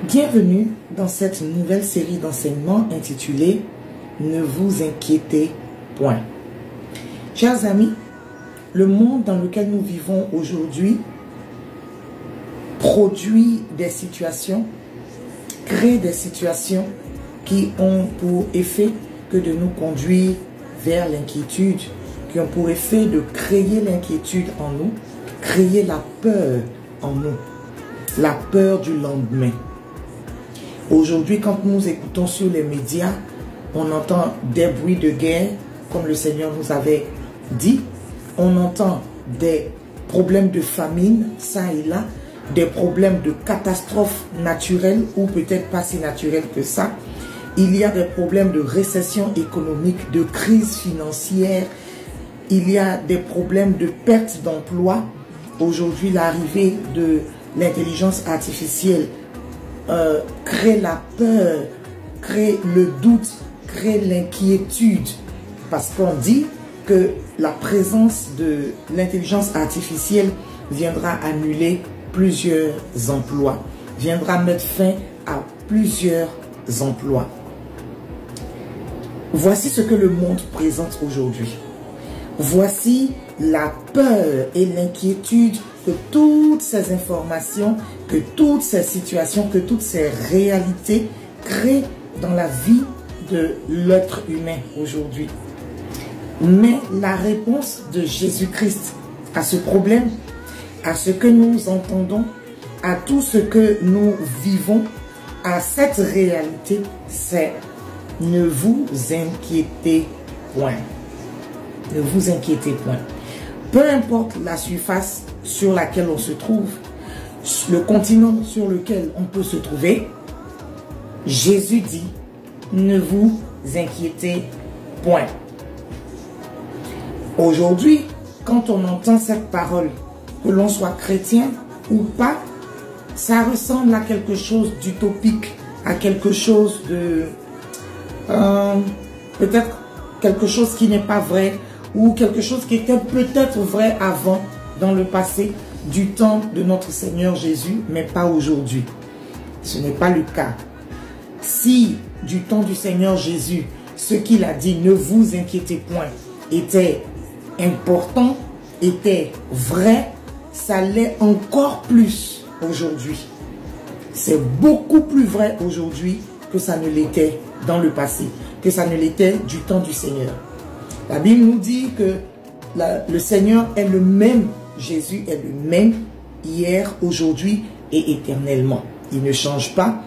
Bienvenue dans cette nouvelle série d'enseignements intitulée « Ne vous inquiétez point ». Chers amis, le monde dans lequel nous vivons aujourd'hui produit des situations, crée des situations qui ont pour effet que de nous conduire vers l'inquiétude, qui ont pour effet de créer l'inquiétude en nous, créer la peur en nous, la peur du lendemain. Aujourd'hui, quand nous écoutons sur les médias, on entend des bruits de guerre, comme le Seigneur nous avait dit. On entend des problèmes de famine, ça et là, des problèmes de catastrophes naturelles, ou peut-être pas si naturelles que ça. Il y a des problèmes de récession économique, de crise financière. Il y a des problèmes de perte d'emploi. Aujourd'hui, l'arrivée de l'intelligence artificielle crée la peur, crée le doute, crée l'inquiétude. Parce qu'on dit que la présence de l'intelligence artificielle viendra annuler plusieurs emplois, viendra mettre fin à plusieurs emplois. Voici ce que le monde présente aujourd'hui. Voici la peur et l'inquiétude que toutes ces informations, que toutes ces situations, que toutes ces réalités créent dans la vie de l'être humain aujourd'hui. Mais la réponse de Jésus-Christ à ce problème, à ce que nous entendons, à tout ce que nous vivons, à cette réalité, c'est « Ne vous inquiétez point ». Ne vous inquiétez point. Peu importe la surface sur laquelle on se trouve, le continent sur lequel on peut se trouver, Jésus dit, ne vous inquiétez point. Aujourd'hui, quand on entend cette parole, que l'on soit chrétien ou pas, ça ressemble à quelque chose d'utopique, à quelque chose de... peut-être quelque chose qui n'est pas vrai, ou quelque chose qui était peut-être vrai avant, dans le passé, du temps de notre Seigneur Jésus, mais pas aujourd'hui. Ce n'est pas le cas. Si du temps du Seigneur Jésus, ce qu'il a dit, ne vous inquiétez point, était important, était vrai, ça l'est encore plus aujourd'hui. C'est beaucoup plus vrai aujourd'hui que ça ne l'était dans le passé, que ça ne l'était du temps du Seigneur. La Bible nous dit que le Seigneur est le même, Jésus est le même hier, aujourd'hui et éternellement. Il ne change pas.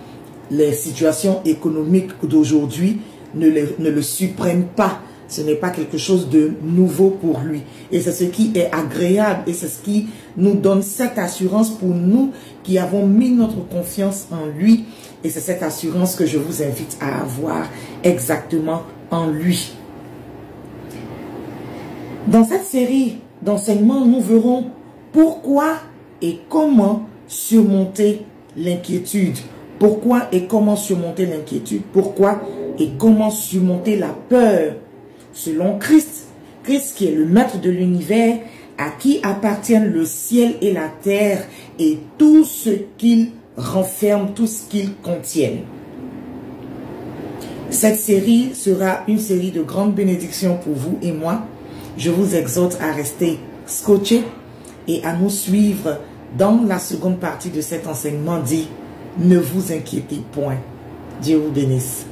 Les situations économiques d'aujourd'hui ne le suppriment pas. Ce n'est pas quelque chose de nouveau pour lui. Et c'est ce qui est agréable et c'est ce qui nous donne cette assurance pour nous qui avons mis notre confiance en lui. Et c'est cette assurance que je vous invite à avoir exactement en lui. Dans cette série d'enseignements, nous verrons pourquoi et comment surmonter l'inquiétude. Pourquoi et comment surmonter l'inquiétude. Pourquoi et comment surmonter la peur. Selon Christ, Christ qui est le maître de l'univers, à qui appartiennent le ciel et la terre et tout ce qu'ils renferment, tout ce qu'ils contiennent. Cette série sera une série de grandes bénédictions pour vous et moi. Je vous exhorte à rester scotchés et à nous suivre dans la seconde partie de cet enseignement dit « Ne vous inquiétez point ». Dieu vous bénisse.